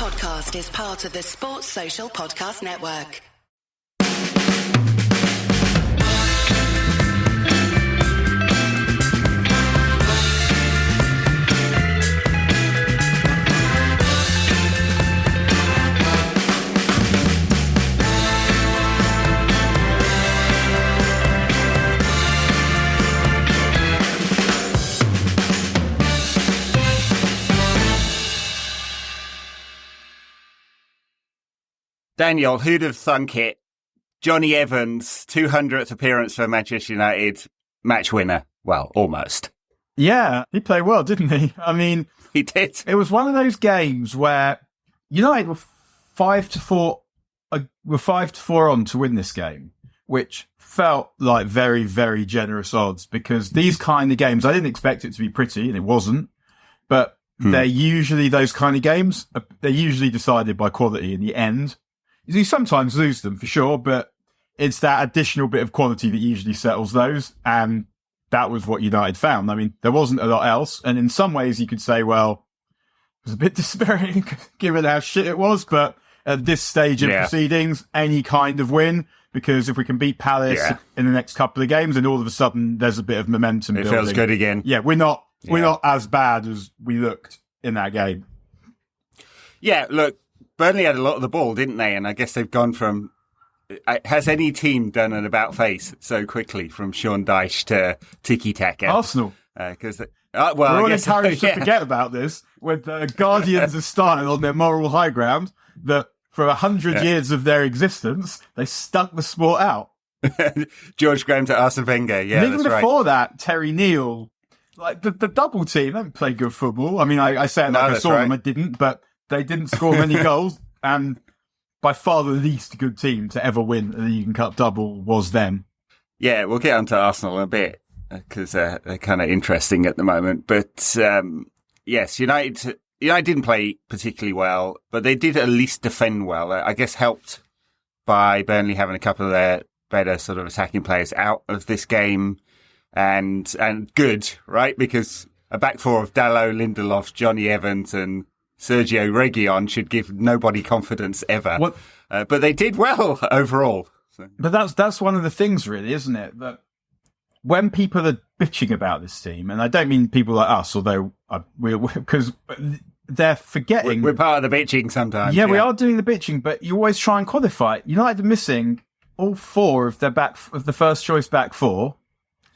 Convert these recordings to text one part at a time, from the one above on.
podcast is part of the Sports Social Podcast Network. Daniel, who'd have thunk it? Jonny Evans, 200th appearance for Manchester United, match winner. Well, almost. Yeah, he played well, didn't he? I mean, he did. It was one of those games where United were 5-4, were 5-4 on to win this game, which felt like very, very generous odds because these kind of games, I didn't expect it to be pretty, and it wasn't, but they're usually those kind of games. They're usually decided by quality in the end. You sometimes lose them for sure, but it's that additional bit of quality that usually settles those. And that was what United found. I mean, there wasn't a lot else. And in some ways you could say, well, it was a bit despairing given how shit it was. But at this stage of proceedings, any kind of win, because if we can beat Palace in the next couple of games, and all of a sudden there's a bit of momentum building. It feels good again. Yeah, we're not as bad as we looked in that game. Yeah, look, Burnley had a lot of the ball, didn't they? And I guess they've gone from... Has any team done an about-face so quickly from Sean Dyche to tiki-taka? Arsenal. We're all encouraged to forget about this, with the guardians of style on their moral high ground, that for 100 years of their existence, they stuck the sport out. George Graham to Arsene Wenger, yeah, and even before that, Terry Neal, like the double team, they didn't play good football. I mean, I say it like I saw them, I didn't, but they didn't score many goals, and by far the least good team to ever win a League and Cup double was them. Yeah, we'll get on to Arsenal in a bit, because they're kind of interesting at the moment. But yes, United didn't play particularly well, but they did at least defend well. I guess helped by Burnley having a couple of their better sort of attacking players out of this game, and good, right? Because a back four of Dalot, Lindelof, Jonny Evans, and Sergio Reguilon should give nobody confidence ever. But they did well overall. So. But that's one of the things, really, isn't it? That when people are bitching about this team, and I don't mean people like us, although because they're forgetting. We're part of the bitching sometimes. Yeah, we are doing the bitching, but you always try and qualify. United are missing all four of the first choice back four.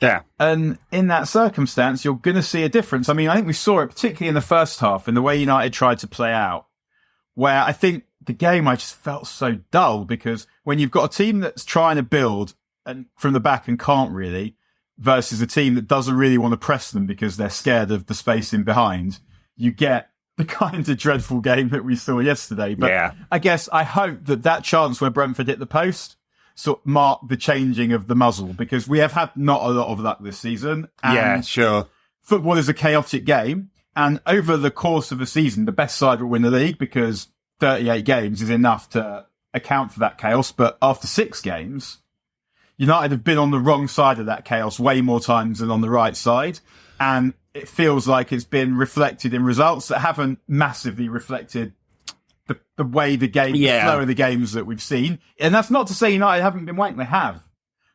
Yeah. And in that circumstance, you're going to see a difference. I mean, I think we saw it particularly in the first half in the way United tried to play out, where I think the game I just felt so dull because when you've got a team that's trying to build and from the back and can't really, versus a team that doesn't really want to press them because they're scared of the space in behind, you get the kind of dreadful game that we saw yesterday. But I guess I hope that chance where Brentford hit the post sort of mark the changing of the muzzle, because we have had not a lot of that this season. And yeah, sure. Football is a chaotic game, and over the course of a season, the best side will win the league because 38 games is enough to account for that chaos. But after 6 games, United have been on the wrong side of that chaos way more times than on the right side. And it feels like it's been reflected in results that haven't massively reflected the way the game, the flow of the games that we've seen. And that's not to say United haven't been wank, they have.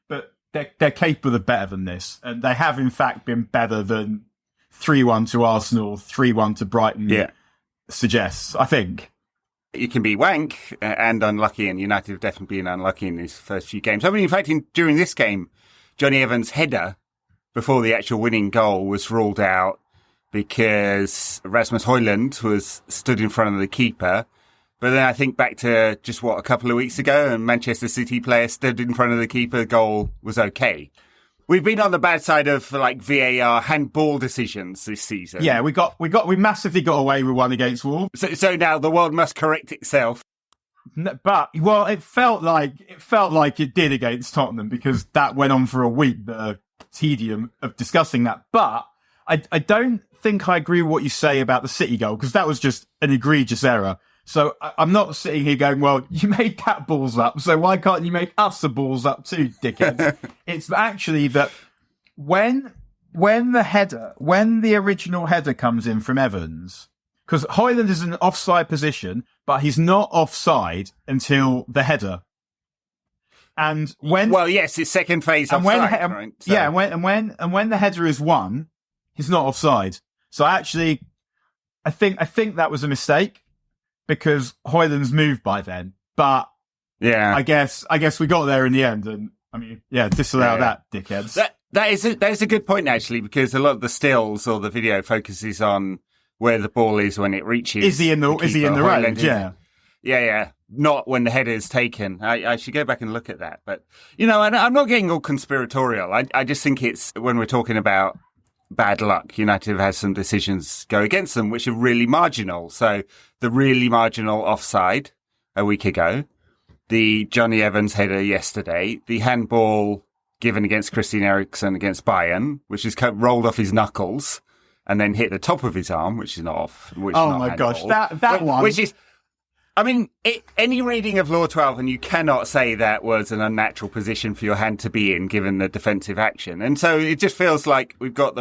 But they're capable of better than this. And they have, in fact, been better than 3-1 to Arsenal, 3-1 to Brighton suggests, I think. You can be wank and unlucky, and United have definitely been unlucky in these first few games. I mean, in fact, during this game, Jonny Evans' header before the actual winning goal was ruled out because Rasmus Højlund was stood in front of the keeper. But then I think back to just a couple of weeks ago, and Manchester City player stood in front of the keeper, goal was okay. We've been on the bad side of like VAR handball decisions this season. Yeah, we massively got away with one against Wolves. So now the world must correct itself. But it felt like it did against Tottenham because that went on for a week. The tedium of discussing that, but I don't think I agree with what you say about the City goal because that was just an egregious error. So I'm not sitting here going, well, you made cat balls up, so why can't you make us the balls up too, dickhead? It's actually that when the original header comes in from Evans, because Højlund is in an offside position, but he's not offside until the header. And when it's second phase offside, right? So. Yeah, and when the header is won, he's not offside. So actually, I think that was a mistake because Højlund's moved by then. But yeah, I guess we got there in the end, and I mean, disallow that, dickheads. That is a good point actually, because a lot of the stills or the video focuses on where the ball is when it reaches. Is he in the range? Yeah. Yeah. Not when the header is taken. I should go back and look at that. But, I'm not getting all conspiratorial. I just think it's when we're talking about bad luck, United have had some decisions go against them, which are really marginal. So the really marginal offside a week ago, the Jonny Evans header yesterday, the handball given against Christian Eriksen against Bayern, which is rolled off his knuckles and then hit the top of his arm, which is not off. Oh my gosh, that one. Which is, any reading of Law 12, and you cannot say that was an unnatural position for your hand to be in, given the defensive action. And so it just feels like we've got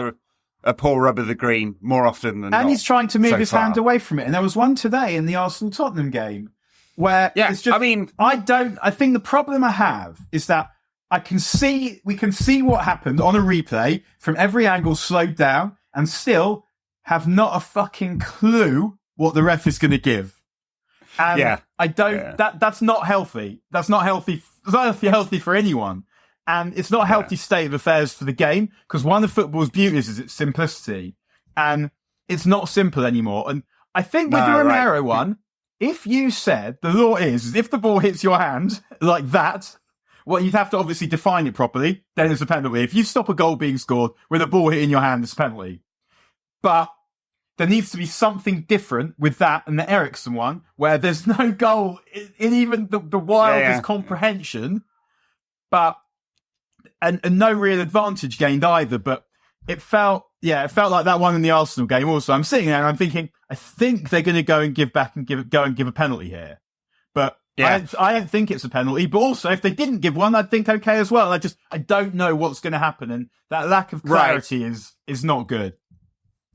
a poor rub of the green more often than not. And he's trying to move his hand away from it. And there was one today in the Arsenal-Tottenham game where it's just, I think the problem I have is that we can see what happened on a replay from every angle slowed down and still have not a fucking clue what the ref is going to give. And that's not healthy. That's not healthy. It's not healthy for anyone. And it's not a healthy state of affairs for the game, because one of football's beauties is its simplicity. And it's not simple anymore. And I think with the Romero one, if you said the law is if the ball hits your hand like that, well, you'd have to obviously define it properly. Then it's a penalty. If you stop a goal being scored with a ball hitting your hand, it's a penalty. But there needs to be something different with that and the Eriksen one, where there's no goal in even the wildest comprehension, but and no real advantage gained either. But it felt like that one in the Arsenal game. Also, I'm sitting there and I'm thinking, I think they're going to go and give a penalty here, but. Yeah. I don't think it's a penalty, but also if they didn't give one, I'd think okay as well. I don't know what's going to happen, and that lack of clarity is not good.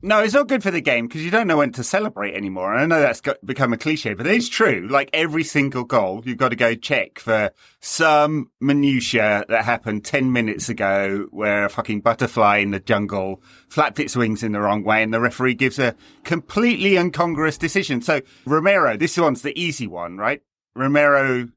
No, it's not good for the game because you don't know when to celebrate anymore. And I know that's become a cliche, but it's true. Like every single goal, you've got to go check for some minutiae that happened 10 minutes ago where a fucking butterfly in the jungle flapped its wings in the wrong way and the referee gives a completely incongruous decision. So Romero, this one's the easy one, right? Romero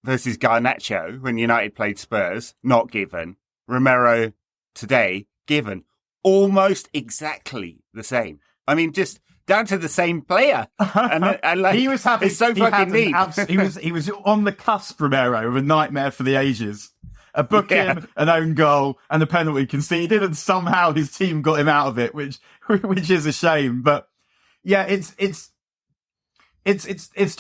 versus Garnacho when United played Spurs, not given. Romero today, given. Almost exactly the same. I mean, just down to the same player. And like, he was having, it's so fucking neat. He was on the cusp, Romero, of a nightmare for the ages. A booking, an own goal, and a penalty conceded, and somehow his team got him out of it, which is a shame. But yeah, it's.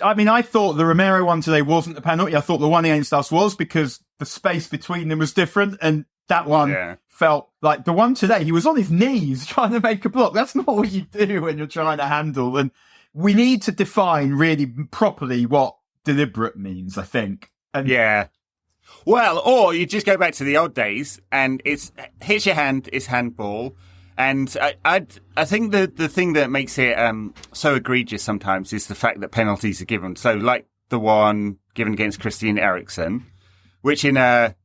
I mean, I thought the Romero one today wasn't a penalty. I thought the one against us was, because the space between them was different, and that one felt like the one today. He was on his knees trying to make a block. That's not what you do when you're trying to handle. And we need to define really properly what deliberate means, I think. And well, or you just go back to the old days, and it's hits your hand, it's handball. And I think the thing that makes it so egregious sometimes is the fact that penalties are given. So like the one given against Christian Eriksen, which it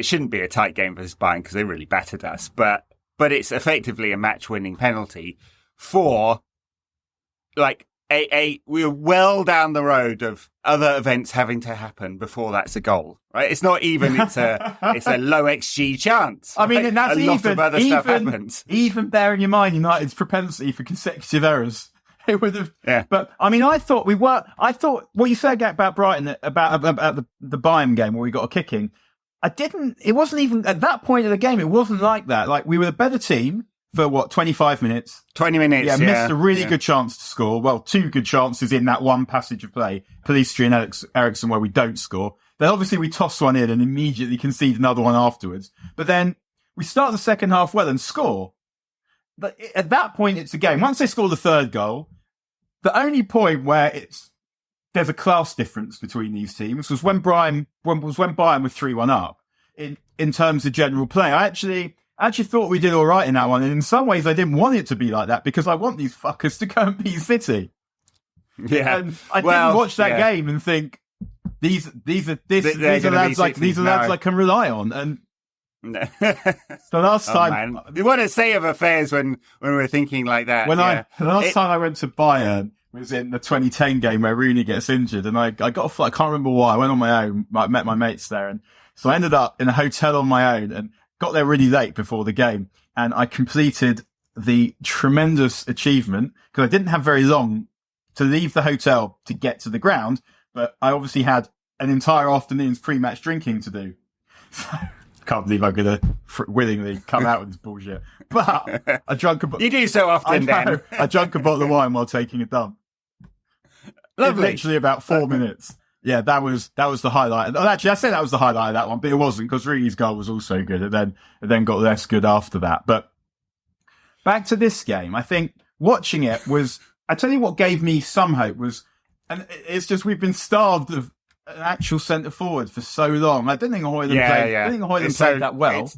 shouldn't be a tight game versus Bayern because they really battered us, but it's effectively a match-winning penalty for like we're well down the road of other events having to happen before that's a goal, right? It's not even, it's a low XG chance. I mean, right? and that's lot of other stuff happens. Even bearing in mind United's propensity for consecutive errors. It would have, but I mean, I thought what you said about Brighton, about the Bayern game where we got a kicking. It wasn't even at that point of the game. It wasn't like that. Like we were the better team for 25 minutes? 20 minutes. Yeah, missed a really good chance to score. Well, two good chances in that one passage of play. Pelistri and Eriksen where we don't score. Then obviously we toss one in and immediately concede another one afterwards. But then we start the second half well and score. But at that point, it's a game. Once they score the third goal, the only point where there's a class difference between these teams was when Bayern were 3-1 up in terms of general play. I actually thought we did all right in that one. And in some ways, I didn't want it to be like that because I want these fuckers to go and beat City. Yeah. And I didn't watch that game and think these are lads I can rely on. And the last time, you want to say of affairs when we're thinking like that. The last time I went to Bayern was in the 2010 game where Rooney gets injured, and I got a flight. I can't remember why. I went on my own. I met my mates there, and so I ended up in a hotel on my own and got there really late before the game. And I completed the tremendous achievement because I didn't have very long to leave the hotel to get to the ground, but I obviously had an entire afternoon's pre-match drinking to do. So, I can't believe I'm going to willingly come out with this bullshit. But I drank You do so often, Dan. I drank a bottle of wine while taking a dump. Lovely. Literally about 4 minutes. Yeah, that was the highlight. Actually, I say that was the highlight of that one, but it wasn't because Rooney's goal was also good. It then got less good after that. But back to this game, I think watching it was, I tell you what gave me some hope was, and it's just we've been starved of an actual centre forward for so long. I didn't think Højlund played that well.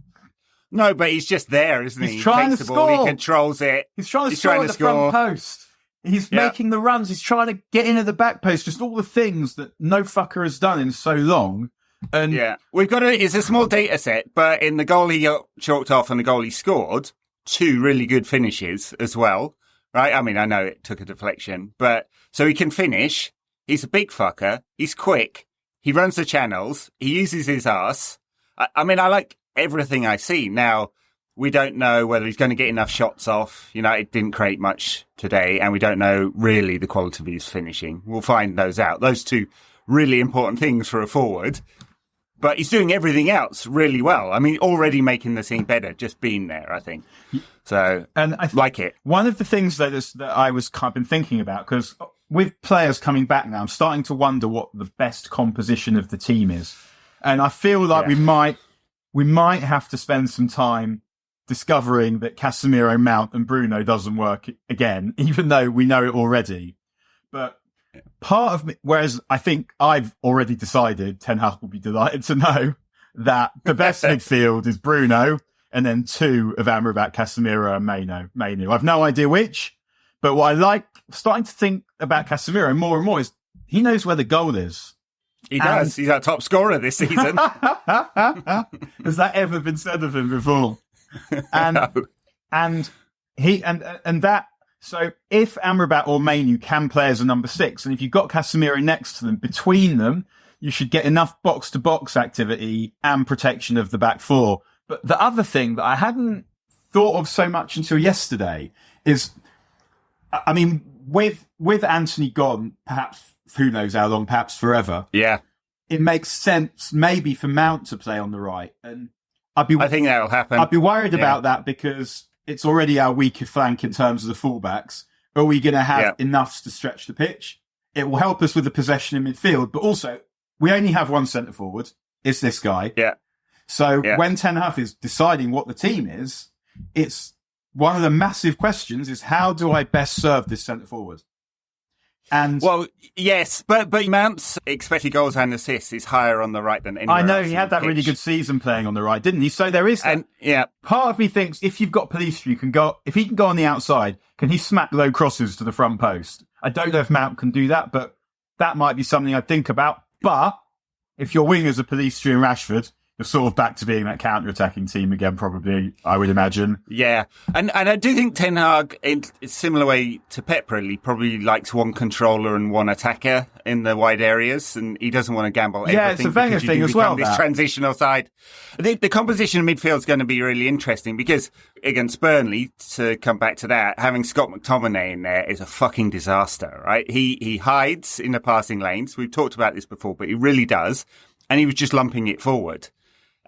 No, but he's just there, isn't he? He's trying to score. Ball, he controls it. He's trying to score at the front post. He's making the runs. He's trying to get into the back post. Just all the things that no fucker has done in so long. And we've got it's a small data set, but in the goal he got chalked off and the goal he scored, 2 really good finishes as well, right? I mean, I know it took a deflection, but so he can finish. He's a big fucker. He's quick. He runs the channels. He uses his arse. I mean, I like everything I see. Now, we don't know whether he's going to get enough shots off. United didn't create much today, and we don't know really the quality of his finishing. We'll find those out. Those 2 really important things for a forward. But he's doing everything else really well. I mean, already making the team better, just being there, I think. So, and I like it. One of the things that I was kind of been thinking about, because with players coming back now, I'm starting to wonder what the best composition of the team is. And I feel like we might have to spend some time discovering that Casemiro, Mount and Bruno doesn't work again, even though we know it already. But part of me, whereas I think I've already decided, Ten Hag will be delighted to know that the best midfield is Bruno and then 2 of Amrabat, Casemiro and Mainu. I've no idea which, but what I like starting to think about Casemiro more and more is he knows where the goal is. He does. He's our top scorer this season. Has that ever been said of him before? And No. and that. So if Amrabat or Mainu can play as a number 6, and if you've got Casemiro next to them, between them, you should get enough box to box activity and protection of the back 4. But the other thing that I hadn't thought of so much until yesterday is, I mean, with Anthony gone, perhaps who knows how long, perhaps forever. Yeah, it makes sense maybe for Mount to play on the right, and I think that'll happen. I'd be worried about that because it's already our weaker flank in terms of the fullbacks. Are we going to have enough to stretch the pitch? It will help us with the possession in midfield, but also we only have one centre forward. It's this guy. Yeah. So when Ten Hag is deciding what the team is, it's one of the massive questions is how do I best serve this centre forward? And well, yes, but Mount's expected goals and assists is higher on the right than anywhere I know else he had that really good season playing on the right, didn't he? So there is that. And, part of me thinks if you've got Pellistri, if he can go on the outside, can he smack low crosses to the front post? I don't know if Mount can do that, but that might be something I'd think about. But if your wingers are Pellistri and Rashford, you're sort of back to being that counter-attacking team again, probably, I would imagine. Yeah. And I do think Ten Hag, in a similar way to Pep, really, probably likes one controller and one attacker in the wide areas, and he doesn't want to gamble everything. Yeah, it's a Wenger thing as well. This transitional side. The composition of midfield is going to be really interesting because against Burnley, to come back to that, having Scott McTominay in there is a fucking disaster, right? He hides in the passing lanes. We've talked about this before, but he really does. And he was just lumping it forward.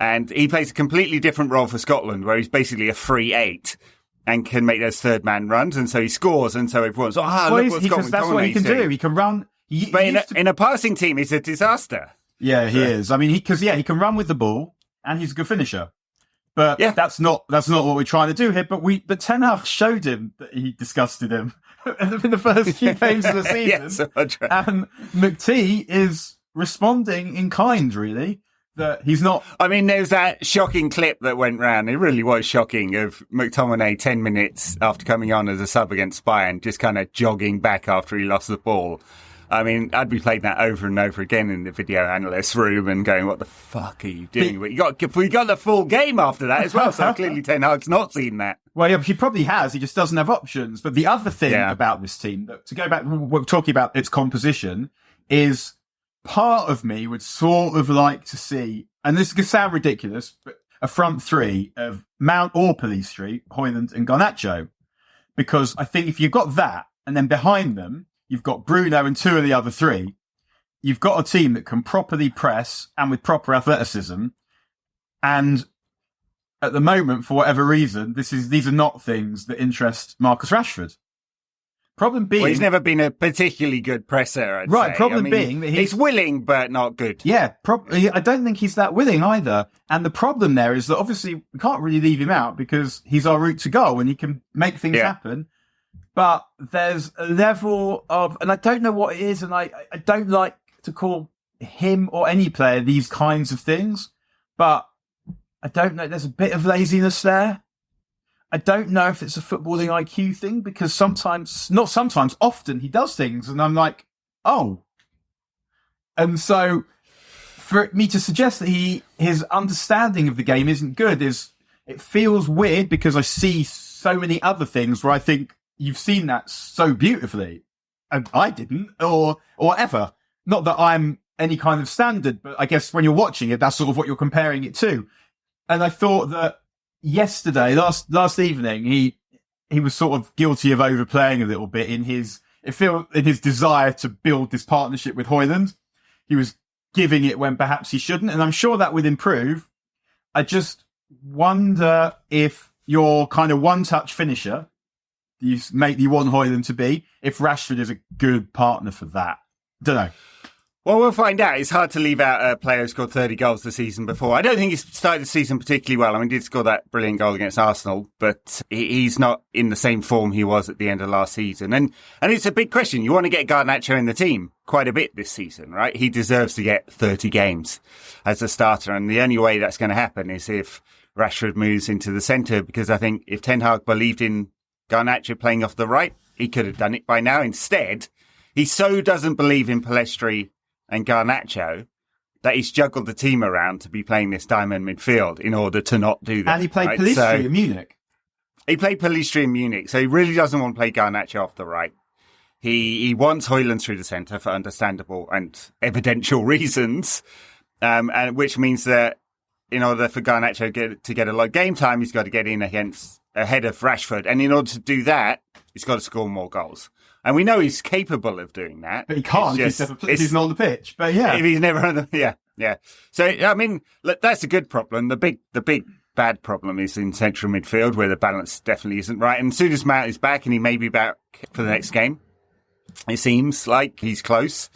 And he plays a completely different role for Scotland, where he's basically a free 8 and can make those third man runs. And so he scores. And so everyone's look what Scotland. That's what he can do. He can run. But in a passing team, he's a disaster. Yeah, he is. I mean, he can run with the ball and he's a good finisher. But that's not what we're trying to do here. But Ten Hag showed him that he disgusted him in the first few games of the season. Yes, and McT is responding in kind, really. that he's not. I mean, there's that shocking clip that went round. It really was shocking of McTominay 10 minutes after coming on as a sub against Bayern, just kind of jogging back after he lost the ball. I mean, I'd be playing that over and over again in the video analyst room and going, what the fuck are you doing? But we got the full game after that as well, so clearly Ten Hag's not seen that. Well, yeah, he probably has. He just doesn't have options. But the other thing about this team, to go back, we're talking about its composition, is part of me would sort of like to see, and this could sound ridiculous, but a front three of Mount or Police Street, Højlund and Garnacho. Because I think if you've got that, and then behind them, you've got Bruno and two of the other three, you've got a team that can properly press and with proper athleticism. And at the moment, for whatever reason, these are not things that interest Marcus Rashford. Problem being... Well, he's never been a particularly good presser, I'd say. Problem being that he's willing, but not good. Yeah, I don't think he's that willing either. And the problem there is that obviously we can't really leave him out because he's our route to goal and he can make things happen. But there's a level of, and I don't know what it is, and I don't like to call him or any player these kinds of things, but I don't know, there's a bit of laziness there. I don't know if it's a footballing IQ thing, because often he does things, and I'm like, oh. And so, for me to suggest that his understanding of the game isn't good it feels weird, because I see so many other things where I think, you've seen that so beautifully, and I didn't, or ever. Not that I'm any kind of standard, but I guess when you're watching it, that's sort of what you're comparing it to. And I thought that yesterday, last evening, he was sort of guilty of overplaying a little bit in his desire to build this partnership with Højlund. He was giving it when perhaps he shouldn't, and I'm sure that would improve. I just wonder if your kind of one-touch finisher, you want Højlund to be, if Rashford is a good partner for that. Don't know. Well, we'll find out. It's hard to leave out a player who scored 30 goals the season before. I don't think he's started the season particularly well. I mean, he did score that brilliant goal against Arsenal, but he's not in the same form he was at the end of last season. And it's a big question. You want to get Garnacho in the team quite a bit this season, right? He deserves to get 30 games as a starter. And the only way that's going to happen is if Rashford moves into the centre, because I think if Ten Hag believed in Garnacho playing off the right, he could have done it by now. Instead, he so doesn't believe in Pellistri and Garnacho that he's juggled the team around to be playing this diamond midfield in order to not do that. And he played Pellistri in Munich. He played Pellistri in Munich, so he really doesn't want to play Garnacho off the right. He wants Højlund through the centre for understandable and evidential reasons, and which means that in order for Garnacho to get a lot of game time, he's got to get in ahead of Rashford. And in order to do that, he's got to score more goals. And we know he's capable of doing that. But he can't. He's not on the pitch. But yeah. If he's never on the... Yeah. So, I mean, look, that's a good problem. The big bad problem is in central midfield, where the balance definitely isn't right. And as soon as Mount is back, and he may be back for the next game, it seems like he's close,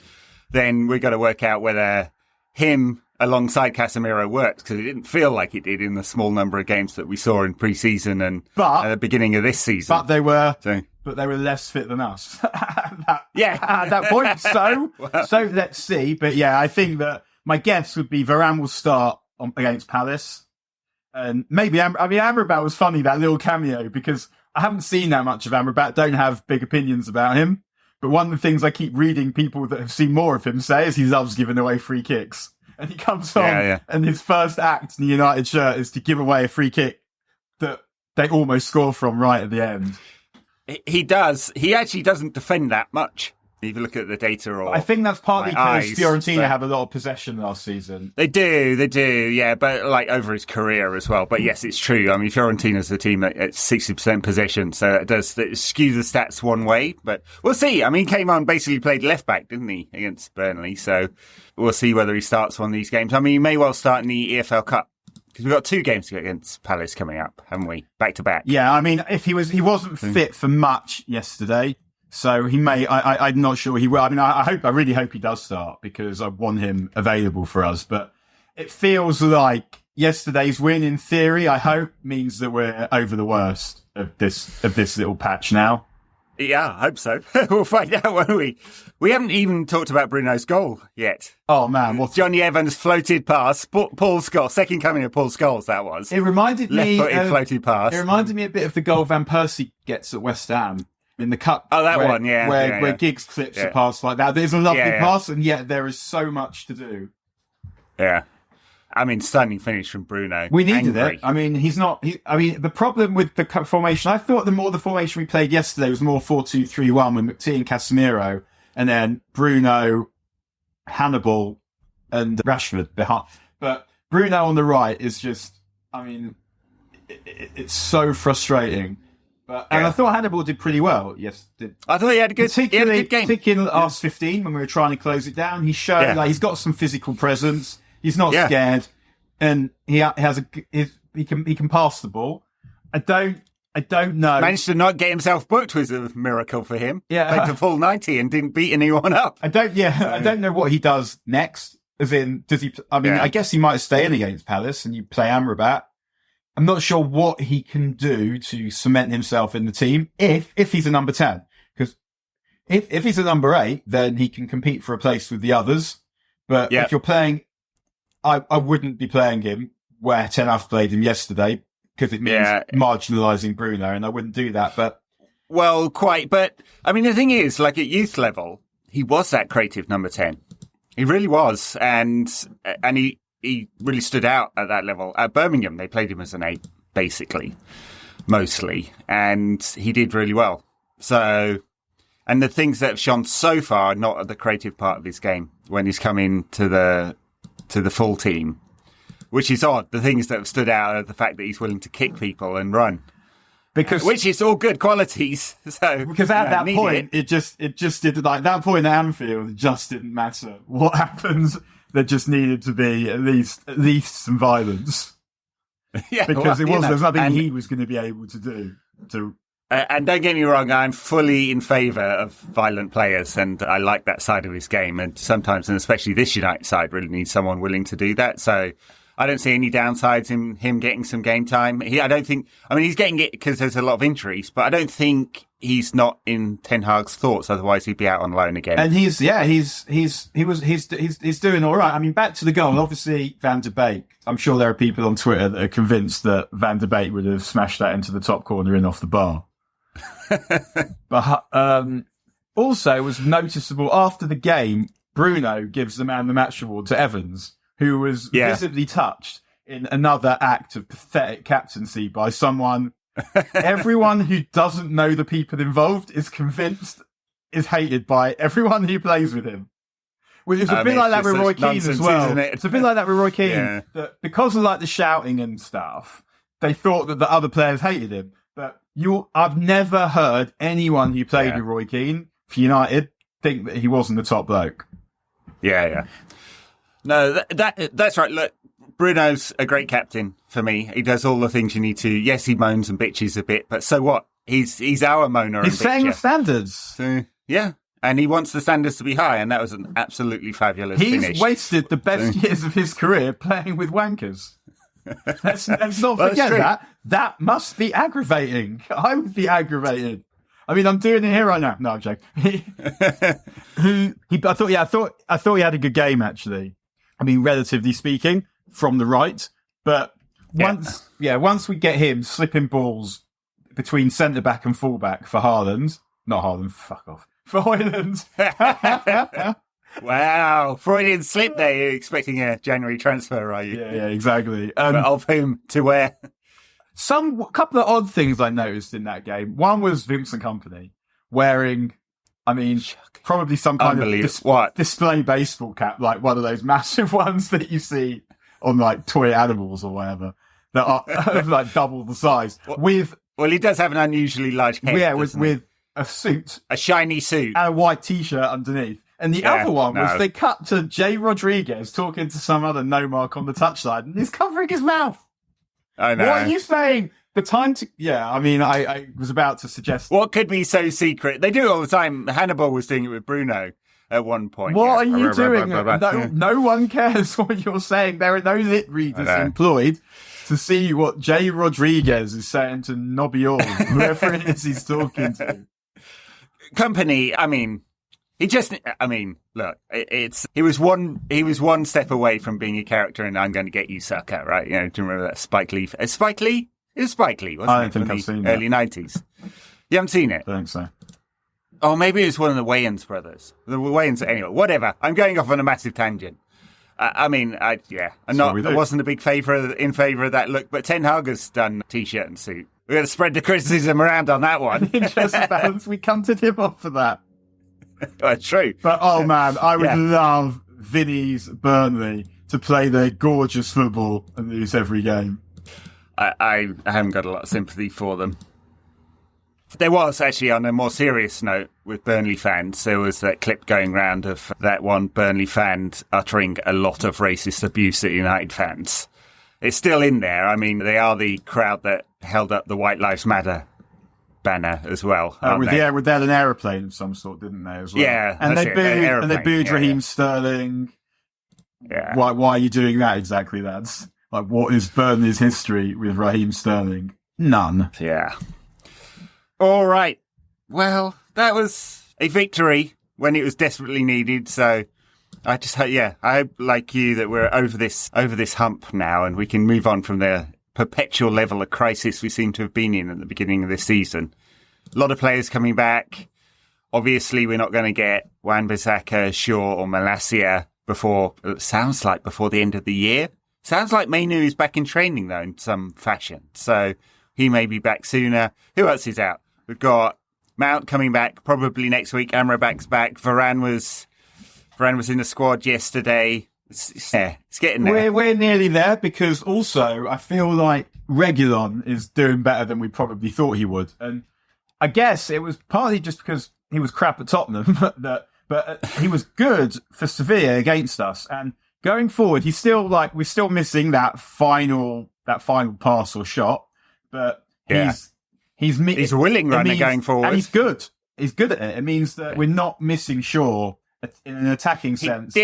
then we've got to work out whether him alongside Casemiro works, because it didn't feel like it did in the small number of games that we saw in pre-season and at the beginning of this season. But they were less fit than us at that point. So let's see. But yeah, I think that my guess would be Varane will start against Palace, and maybe Amrabat was funny, that little cameo, because I haven't seen that much of Amrabat. Don't have big opinions about him, but one of the things I keep reading people that have seen more of him say is he loves giving away free kicks. And he comes on, and his first act in the United shirt is to give away a free kick that they almost score from right at the end. He does. He actually doesn't defend that much. If you look at the data, I think that's partly because Fiorentina have a lot of possession last season. They do, yeah, but like over his career as well. But yes, it's true. I mean, Fiorentina's a team at 60% possession, so it does skew the stats one way. But we'll see. I mean, he came on, basically played left back, didn't he, against Burnley? So we'll see whether he starts one of these games. I mean, he may well start in the EFL Cup, because we've got 2 games against Palace coming up, haven't we? Back to back. Yeah, I mean, if he wasn't fit for much yesterday. So he may, I'm not sure he will. I mean, I really hope he does start, because I want him available for us. But it feels like yesterday's win, in theory, I hope, means that we're over the worst of this little patch now. Yeah, I hope so. We'll find out, won't we? We haven't even talked about Bruno's goal yet. Oh, man. What's Jonny Evans floated past Paul Scholes, second coming of Paul Scholes, that was. It reminded me left-footed floated past. It reminded me a bit of the goal Van Persie gets at West Ham in the cup. Oh, that where, one, yeah. Where Giggs clips a pass like that. There's a lovely pass, and yet there is so much to do. Yeah. I mean, stunning finish from Bruno. We needed it. I mean, the problem with the formation, I thought the formation we played yesterday was more 4-2-3-1 with McTee and Casemiro, and then Bruno, Hannibal, and Rashford behind. But Bruno on the right is just, I mean, it's so frustrating. And I thought Hannibal did pretty well. Yes, I thought he had a good game. Particularly in the last 15 when we were trying to close it down, he showed he's got some physical presence. He's not scared, and he can pass the ball. I don't know. Managed to not get himself booked was a miracle for him. Yeah, played the full 90 and didn't beat anyone up. I don't know what he does next. As in, does he? I mean, I guess he might stay in against Palace and you play Amrabat. I'm not sure what he can do to cement himself in the team if he's a number 10. Because if he's a number 8, then he can compete for a place with the others. But if you're playing, I wouldn't be playing him where Ten Hag played him yesterday because it means marginalising Bruno, and I wouldn't do that. But But I mean, the thing is, like at youth level, he was that creative number 10. He really was, and he really stood out at that level. At Birmingham, they played him as an 8, basically, mostly, and he did really well. So, and the things that have shone so far are not at the creative part of his game when he's come into the full team, which is odd. The things that have stood out are the fact that he's willing to kick people and run, which is all good qualities. So because at that point, it just did, like that point at Anfield, it just didn't matter what happens. There just needed to be at least some violence. Because there's nothing he was going to be able to do. And don't get me wrong, I'm fully in favour of violent players, and I like that side of his game. And sometimes, and especially this United side, really needs someone willing to do that. So I don't see any downsides in him getting some game time. He's getting it because there's a lot of injuries, but I don't think he's not in Ten Hag's thoughts. Otherwise, he'd be out on loan again. And he's doing all right. I mean, back to the goal. Obviously, Van de Beek. I'm sure there are people on Twitter that are convinced that Van de Beek would have smashed that into the top corner and off the bar. But also, it was noticeable after the game. Bruno gives the man of the match award to Evans, who was visibly touched in another act of pathetic captaincy by someone. Everyone who doesn't know the people involved is convinced is hated by everyone who plays with him. Well, it's a bit like that with Roy Keane as well. It's a bit like that with Roy Keane. That because of like the shouting and stuff, they thought that the other players hated him. But I've never heard anyone who played with Roy Keane for United think that he wasn't the top bloke. Yeah. No, that's right. Look, Bruno's a great captain for me. He does all the things you need to. Yes, he moans and bitches a bit, but so what? He's our moaner. He's setting the standards. So, yeah. And he wants the standards to be high, and that was an absolutely fabulous finish. He's wasted the best years of his career playing with wankers. Let's not forget that. That must be aggravating. I would be aggravated. I mean, I'm doing it here right now. No, I'm joking. I thought he had a good game, actually. I mean, relatively speaking, from the right. But once we get him slipping balls between centre-back and full-back for Haaland. Not Haaland, fuck off. For Hoyland. Wow. Freudian slip there. You're expecting a January transfer, are you? Yeah, exactly. But of whom to where? Couple of odd things I noticed in that game. One was Vincent Kompany wearing, probably some kind of display baseball cap, like one of those massive ones that you see on like toy animals or whatever, that are like double the size. Well, he does have an unusually large head. Yeah, with a suit, a shiny suit, and a white t-shirt underneath. And the other one was they cut to Jay Rodriguez talking to some other no mark on the touchline, and he's covering his mouth. I know. What are you saying? The time to... Yeah, I mean, I was about to suggest... What could be so secret? They do it all the time. Hannibal was doing it with Bruno at one point. What are you doing? No one cares what you're saying. There are no lit readers employed to see what Jay Rodriguez is saying to Nobby Orr, whoever it is he's talking to. Company, I mean, look, he was one step away from being a character in I'm Going to Get You, Sucker, right? You know, do you remember that Spike Lee? Spike Lee? It was Spike Lee, wasn't it? I don't think I've seen early that. 90s. You haven't seen it? I think so. Oh, maybe it was one of the Wayans brothers. The Wayans, anyway, whatever. I'm going off on a massive tangent. I wasn't a big in favour of that look, but Ten Hag has done T-shirt and suit. We're going to spread the criticism around on that one. Interest balance, we counted him off for that. That's true. But, oh man, I would love Vinny's Burnley to play their gorgeous football and lose every game. I haven't got a lot of sympathy for them. There was actually, on a more serious note, with Burnley fans, there was that clip going round of that one Burnley fan uttering a lot of racist abuse at United fans. It's still in there. I mean, they are the crowd that held up the White Lives Matter banner as well. They had an aeroplane of some sort, didn't they, as well? Yeah, and they booed Raheem Sterling. Yeah. Why are you doing that exactly, lads? Like, what is Burnley's history with Raheem Sterling? None. Yeah. All right. Well, that was a victory when it was desperately needed. So I just hope, I hope, like you, that we're over this hump now and we can move on from the perpetual level of crisis we seem to have been in at the beginning of this season. A lot of players coming back. Obviously, we're not going to get Wan-Bissaka, Shaw or Malacia before the end of the year. Sounds like Mainu is back in training, though, in some fashion. So he may be back sooner. Who else is out? We've got Mount coming back probably next week. Amrabat's back. Varane was in the squad yesterday. It's getting there. We're nearly there because also I feel like Reguilon is doing better than we probably thought he would. And I guess it was partly just because he was crap at Tottenham, but he was good for Sevilla against us. And going forward, we're still missing that final pass or shot, but he's a willing runner going forward, and he's good. He's good at it. It means that we're not missing Shaw in an attacking sense.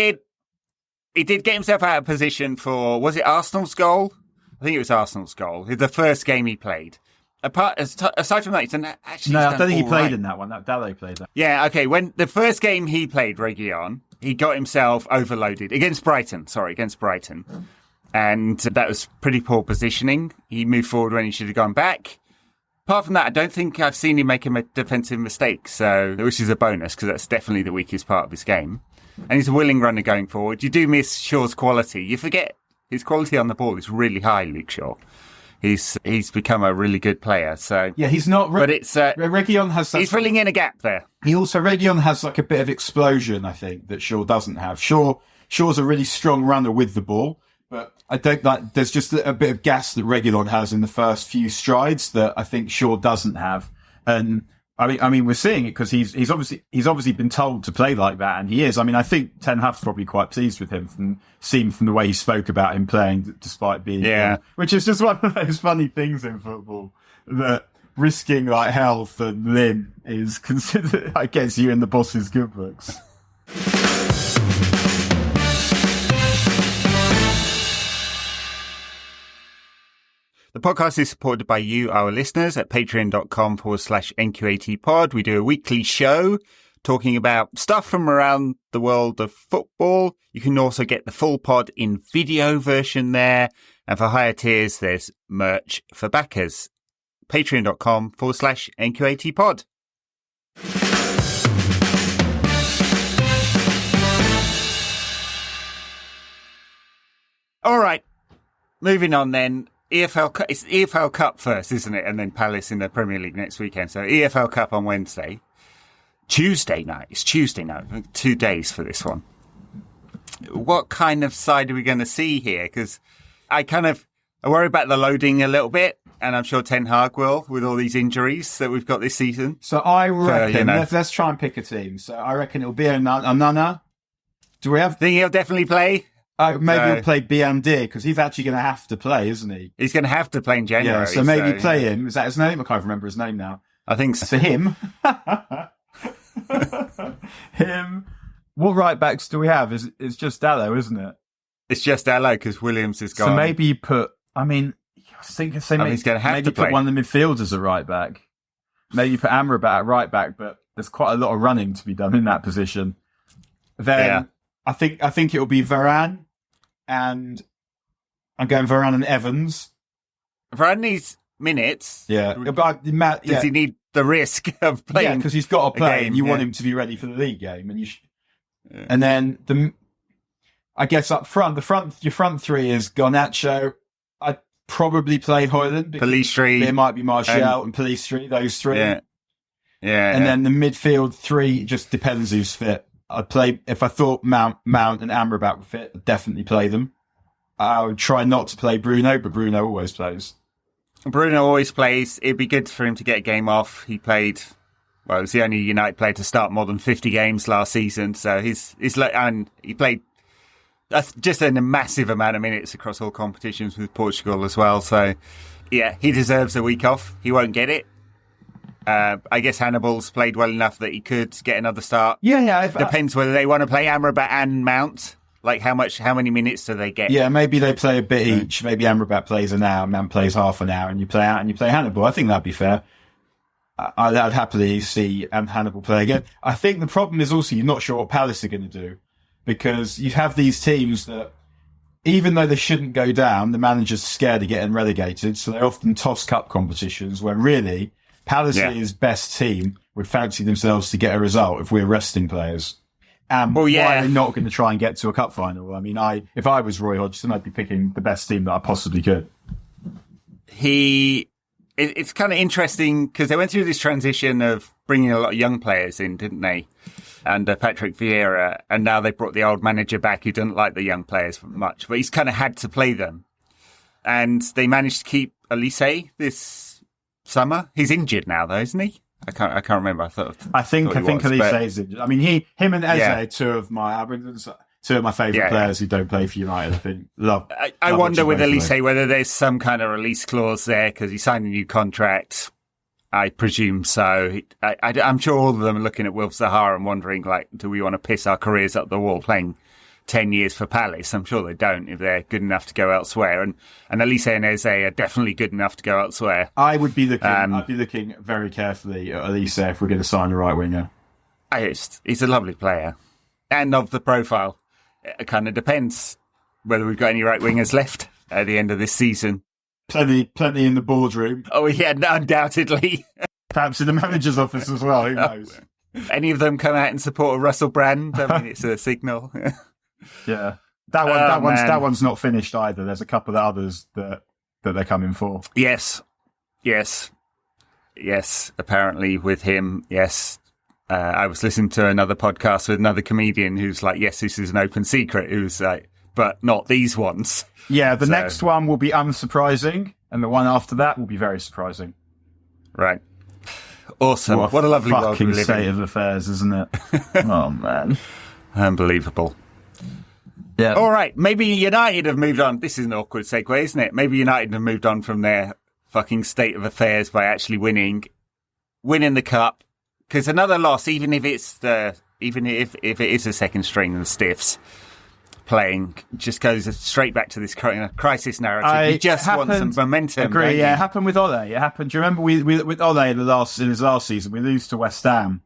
He did get himself out of position for, was it Arsenal's goal? I think it was Arsenal's goal. The first game he played. Aside from that, he's done actually. No, I don't think he played in that one. That Dallo played that. Yeah, okay. When the first game he played, Reguilon, he got himself overloaded against Brighton. And that was pretty poor positioning. He moved forward when he should have gone back. Apart from that, I don't think I've seen him make a defensive mistake, which is a bonus because that's definitely the weakest part of his game. And he's a willing runner going forward. You do miss Shaw's quality. You forget his quality on the ball is really high, Luke Shaw. He's become a really good player. So yeah, he's not. But it's Reguilon has. He's filling in a gap there. Reguilon has like a bit of explosion, I think, that Shaw doesn't have. Shaw's a really strong runner with the ball, but I don't like. There's just a bit of gas that Reguilon has in the first few strides that I think Shaw doesn't have. And I mean, we're seeing it because he's obviously been told to play like that, and he is. I mean, I think Ten Hag's probably quite pleased with him from the way he spoke about him playing, despite being which is just one of those funny things in football that risking like health and limb is considered. I guess you in the boss's good books. The podcast is supported by you, our listeners, at patreon.com/NQATpod. We do a weekly show talking about stuff from around the world of football. You can also get the full pod in video version there. And for higher tiers, there's merch for backers. Patreon.com/NQATpod. All right, moving on then. It's EFL Cup first, isn't it? And then Palace in the Premier League next weekend. So EFL Cup on Wednesday. Tuesday night. It's Tuesday night. 2 days for this one. What kind of side are we going to see here? Because I worry about the loading a little bit. And I'm sure Ten Hag will, with all these injuries that we've got this season. So I reckon, let's try and pick a team. So I reckon it'll be a Nana. Do we have... Think he'll definitely play? Maybe he'll play Biandir because he's actually going to have to play, isn't he? He's going to have to play in January. Yeah, so maybe play him. Is that his name? I can't remember his name now. I think so. So him. Him. What right backs do we have? It's just Dallo, isn't it? It's just Dallo because Williams is gone. So maybe you put... I mean, he's going to have to play. Put one of the midfielders at right back. Maybe you put Amrabat at right back, but there's quite a lot of running to be done in that position. Then I think it'll be Varane, and I'm going Varane and Evans. Varane needs minutes. Yeah. Does he need the risk of playing? Yeah, because he's got to play, game, and you want him to be ready for the league game, and then I guess up front, your front three is Garnacho. I'd probably play Højlund. Pelistri. There might be Martial and Pelistri, those three. Yeah. And then the midfield three just depends who's fit. I'd play, if I thought Mount and Amrabat were fit, I'd definitely play them. I would try not to play Bruno, but Bruno always plays. Bruno always plays. It'd be good for him to get a game off. He played, well, he was the only United player to start more than 50 games last season. So and he played just a massive amount of minutes across all competitions with Portugal as well. So, yeah, he deserves a week off. He won't get it. I guess Hannibal's played well enough that he could get another start. Yeah. Depends whether they want to play Amrabat and Mount. Like, how many minutes do they get? Yeah, maybe they play a bit each. Maybe Amrabat plays an hour, Mount plays half an hour, and you play out and you play Hannibal. I think that'd be fair. I'd happily see Hannibal play again. I think the problem is also you're not sure what Palace are going to do, because you have these teams that, even though they shouldn't go down, the manager's scared of getting relegated, so they often toss cup competitions when really Palace's best team would fancy themselves to get a result if we're resting players. Why are they not going to try and get to a cup final? I mean, if I was Roy Hodgson, I'd be picking the best team that I possibly could. It's kind of interesting because they went through this transition of bringing a lot of young players in, didn't they? Under Patrick Vieira, and now they brought the old manager back who didn't like the young players much, but he's kind of had to play them. And they managed to keep Elise this summer. He's injured now, though, isn't he? I can't remember. I think Elise is injured. I mean, him and Eze, two of my favourite players who don't play for United. I think I wonder with Elise whether there's some kind of release clause there because he signed a new contract. I presume so. I'm sure all of them are looking at Wilf Zaha and wondering, like, do we want to piss our careers up the wall playing 10 years for Palace? I'm sure they don't if they're good enough to go elsewhere. And Elise and Eze are definitely good enough to go elsewhere. I'd be looking very carefully at Elise if we're going to sign a right winger. He's a lovely player. And of the profile. It kind of depends whether we've got any right wingers left at the end of this season. Plenty in the boardroom. Oh, yeah, undoubtedly. Perhaps in the manager's office as well, who knows? Any of them come out and support a Russell Brand? I mean, it's a signal. Yeah. That one's not finished either. There's a couple of others that they're coming for. Yes. Apparently with him, yes. I was listening to another podcast with another comedian who's like, yes, this is an open secret. Who's like, but not these ones. Yeah, the next one will be unsurprising, and the one after that will be very surprising. Right. Awesome. What a lovely world we live in. Fucking state of affairs, isn't it? Oh, man. Unbelievable. Yeah. All right. Maybe United have moved on. This is an awkward segue, isn't it? Maybe United have moved on from their fucking state of affairs by actually winning the cup. Because another loss, even if it is a second string and the stiffs playing, just goes straight back to this crisis narrative. You just want some momentum. Agree. Yeah, it happened with Ole. It happened. Do you remember we with Ole in his last season? We lose to West Ham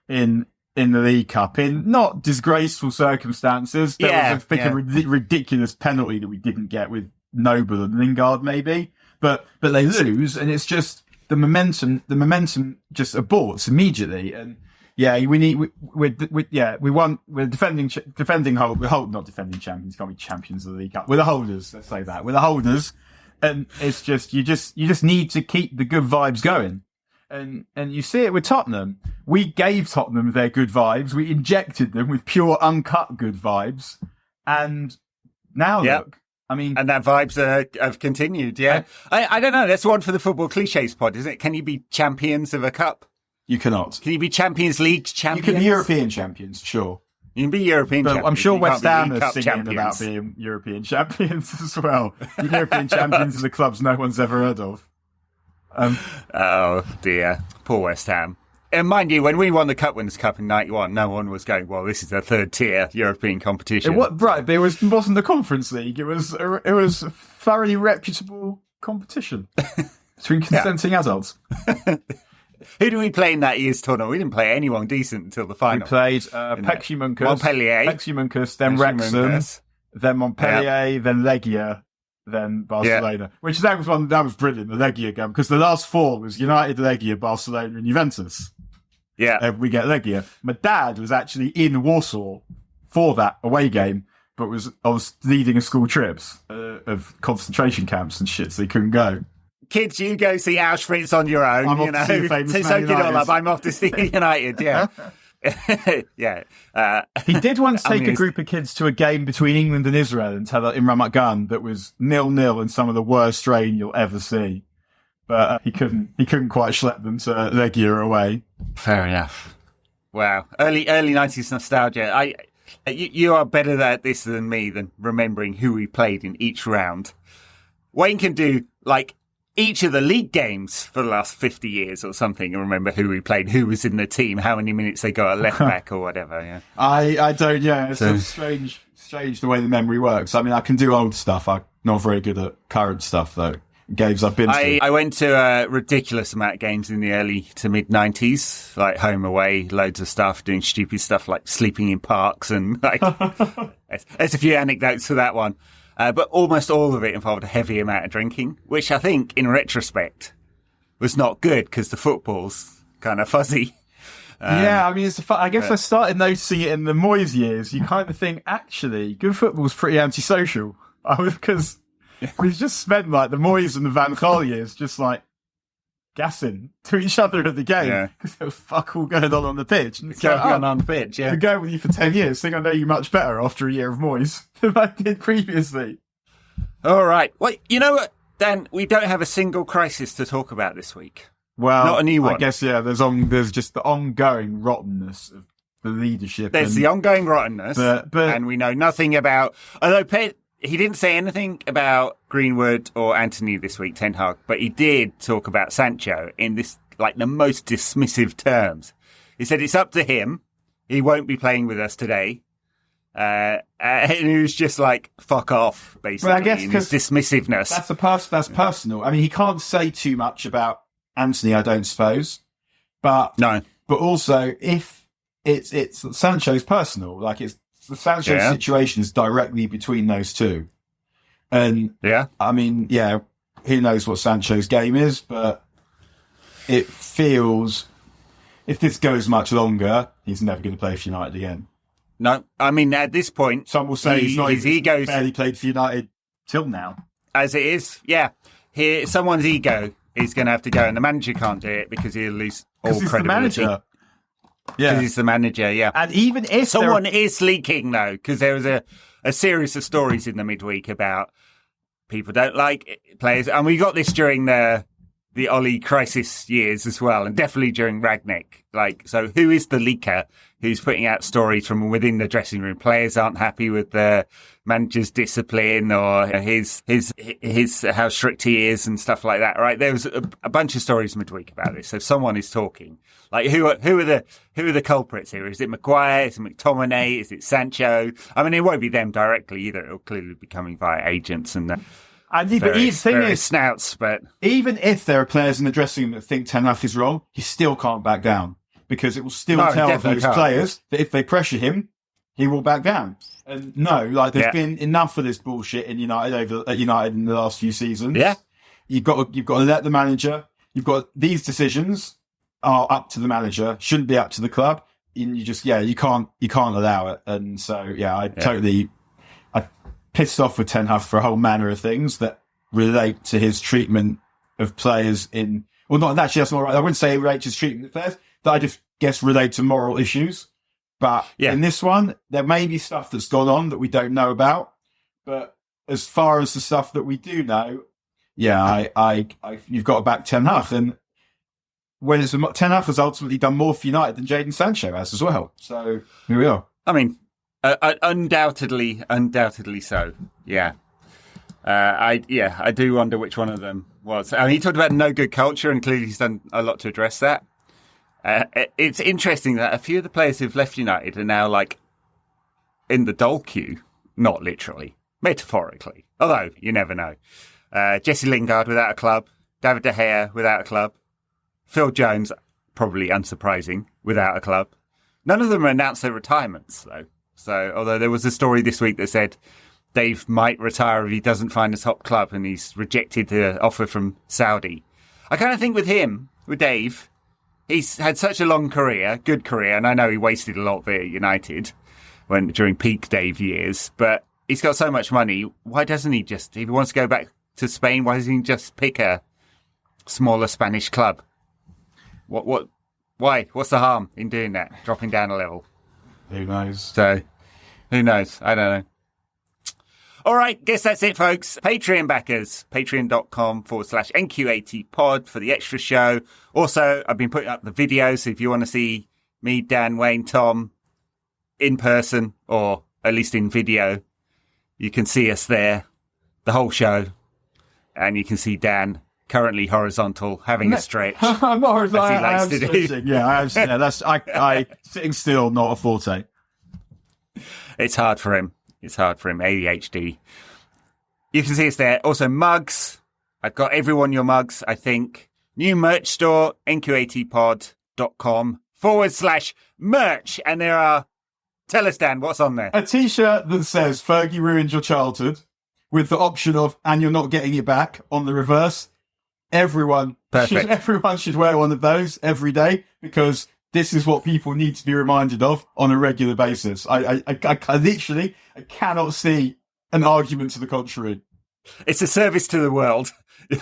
in the League Cup in not disgraceful circumstances. There was a ridiculous penalty that we didn't get with Noble and Lingard, maybe. But they lose, and it's just the momentum just aborts immediately. And we won. We're not defending champions. Can't be champions of the League Cup. We're the holders. Let's say that we're the holders, and it's just you just need to keep the good vibes going. And you see it with Tottenham. We gave Tottenham their good vibes. We injected them with pure, uncut good vibes. And now look, I mean... And that vibes have continued, yeah. I don't know. That's one for the Football Clichés pod, isn't it? Can you be champions of a cup? You cannot. Can you be Champions League champions? You can be European champions, sure. You can be European champions. I'm sure West Ham are singing about being European champions as well. European champions are the clubs no one's ever heard of. Oh dear, poor West Ham. And mind you, when we won the Winners' Cup in '91, no one was going, "Well, this is a third-tier European competition." But it wasn't the Conference League. It was a thoroughly reputable competition between consenting adults. Who did we play in that year's tournament? We didn't play anyone decent until the final. We played Montpellier, then Wrexham, then Montpellier, then Legia, then Barcelona. Which that was brilliant, the Legia game, because the last four was United, Legia, Barcelona, and Juventus. Yeah. We get Legia. My dad was actually in Warsaw for that away game, but I was leading a school trips of concentration camps and shit, so he couldn't go. Kids, you go see Auschwitz on your own. I'm off to see famous Man soak it all United. up. I'm off to see United. Yeah, yeah. He did once take a group of kids to a game between England and Israel in Ramat Gan that was 0-0 and some of the worst rain you'll ever see. But he couldn't quite schlep them to Legia away. Fair enough. Wow, early 90s nostalgia. You are better at this than me, than remembering who we played in each round. Wayne can do like each of the league games for the last 50 years or something, and remember who we played, who was in the team, how many minutes they got at left back or whatever. Yeah, I don't. Yeah, it's so strange the way the memory works. I mean, I can do old stuff. I'm not very good at current stuff though. Games I've been to. I went to a ridiculous amount of games in the early to mid 90s, like home away, loads of stuff, doing stupid stuff like sleeping in parks and like. There's a few anecdotes to that one. But almost all of it involved a heavy amount of drinking, which I think, in retrospect, was not good because the football's kind of fuzzy. Yeah, I mean, I guess I started noticing it in the Moyes years. You kind of think, actually, good football's pretty antisocial. Because we just spent like the Moyes and the Van Gaal years just like gassing to each other at the game because there was fuck all going on the pitch. And going on the pitch, yeah. I've been going with you for 10 years, think I know you much better after a year of Moyes than I did previously. All right. Well, you know what, Dan? We don't have a single crisis to talk about this week. Well, not a new one. I guess, yeah, there's just the ongoing rottenness of the leadership. There's the ongoing rottenness, but and we know nothing about... Although he didn't say anything about Greenwood or Anthony this week, Ten Hag, but he did talk about Sancho in this, like, the most dismissive terms. He said it's up to him. He won't be playing with us today. And he was just like, fuck off, basically, well, I guess in his dismissiveness. That's personal. I mean, he can't say too much about Anthony, I don't suppose. But also, if it's Sancho's personal, like it's the Sancho situation is directly between those two. And I mean, who knows what Sancho's game is, but it feels if this goes much longer, he's never going to play for United again. No, I mean, at this point, some will say he's barely played for United till now. As it is, someone's ego is going to have to go, and the manager can't do it because he'll lose all credibility. Because he's the manager, And even if someone is leaking, though, because there was a series of stories in the midweek about people don't like players, and we got this during the Ollie crisis years as well, and definitely during Ragnick. Like, so who is the leaker who's putting out stories from within the dressing room? Players aren't happy with the manager's discipline or his how strict he is and stuff like that. Right? There was a bunch of stories midweek about this. So someone is talking. Like, who are the culprits here? Is it Maguire? Is it McTominay? Is it Sancho? I mean, it won't be them directly either. It'll clearly be coming via agents and various snouts. But even if there are players in the dressing room that think Ten Hag is wrong, he still can't back down because it will still tell those players that if they pressure him, he will back down. And there's been enough of this bullshit in United in the last few seasons. Yeah, you've got to let the manager. You've got these decisions are up to the manager, shouldn't be up to the club. And you just you can't allow it. And so I pissed off with Ten Hag for a whole manner of things that relate to his treatment of players that's not right. I wouldn't say it relates to his treatment of players, that I just guess relate to moral issues. But in this one, there may be stuff that's gone on that we don't know about. But as far as the stuff that we do know, you've got to back Ten Hag. And when Ten Hag has ultimately done more for United than Jadon Sancho has as well. So here we are. I mean, undoubtedly so. Yeah. I do wonder which one of them was. I mean, he talked about no good culture, and clearly he's done a lot to address that. It's interesting that a few of the players who've left United are now like in the dole queue, not literally, metaphorically. Although you never know. Jesse Lingard without a club, David De Gea without a club, Phil Jones probably unsurprising, without a club. None of them announced their retirements, though. So, although there was a story this week that said Dave might retire if he doesn't find a top club, and he's rejected the offer from Saudi. I kind of think with Dave, he's had such a long career, good career, and I know he wasted a lot of it at United during peak Dave years, but he's got so much money. Why doesn't he just, if he wants to go back to Spain, why doesn't he just pick a smaller Spanish club? Why? What's the harm in doing that? Dropping down a level? Who knows? So, who knows? I don't know. All right, guess that's it, folks. Patreon backers, patreon.com/NQAT pod for the extra show. Also, I've been putting up the videos, so if you want to see me, Dan, Wayne, Tom in person, or at least in video, you can see us there, the whole show, and you can see Dan currently horizontal, having a stretch. I'm not horizontal. As he likes to do. Yeah, I am. Yeah, I sitting still, not a forte. It's hard for him. ADHD. You can see us there. Also, mugs. I've got everyone your mugs, I think. New merch store, nqatpod.com/merch. And there are, tell us, Dan, what's on there? A t-shirt that says Fergie ruined your childhood with the option of, and you're not getting it back on the reverse. Everyone should wear one of those every day, because this is what people need to be reminded of on a regular basis. I literally cannot see an argument to the contrary. It's a service to the world,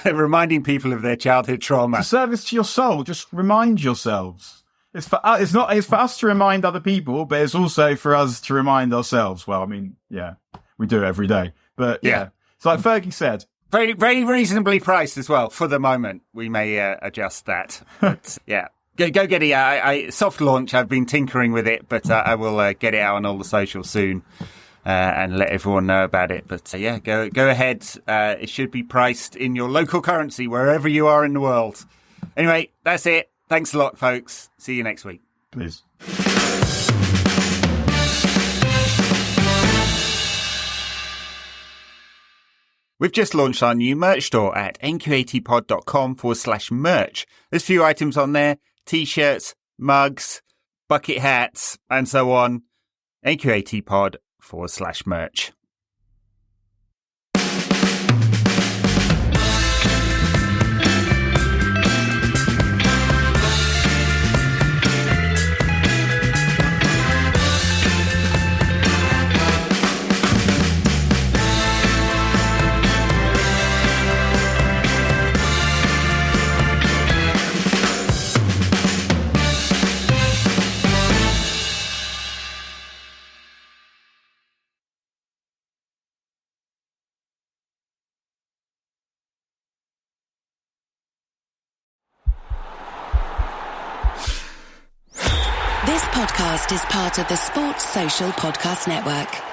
reminding people of their childhood trauma. It's a service to your soul. Just remind yourselves. It's for us to remind other people, but it's also for us to remind ourselves. Well, I mean, yeah, we do it every day. But yeah. It's like Fergie said. Very, very reasonably priced as well. For the moment, we may adjust that. But yeah. Go get it. I soft launch. I've been tinkering with it, but I will get it out on all the socials soon and let everyone know about it. But yeah, go ahead. It should be priced in your local currency wherever you are in the world. Anyway, that's it. Thanks a lot, folks. See you next week. Please. We've just launched our new merch store at nqatpod.com/merch. There's a few items on there. T-shirts, mugs, bucket hats, and so on. nqatpod/merch. This podcast is part of the Sports Social Podcast Network.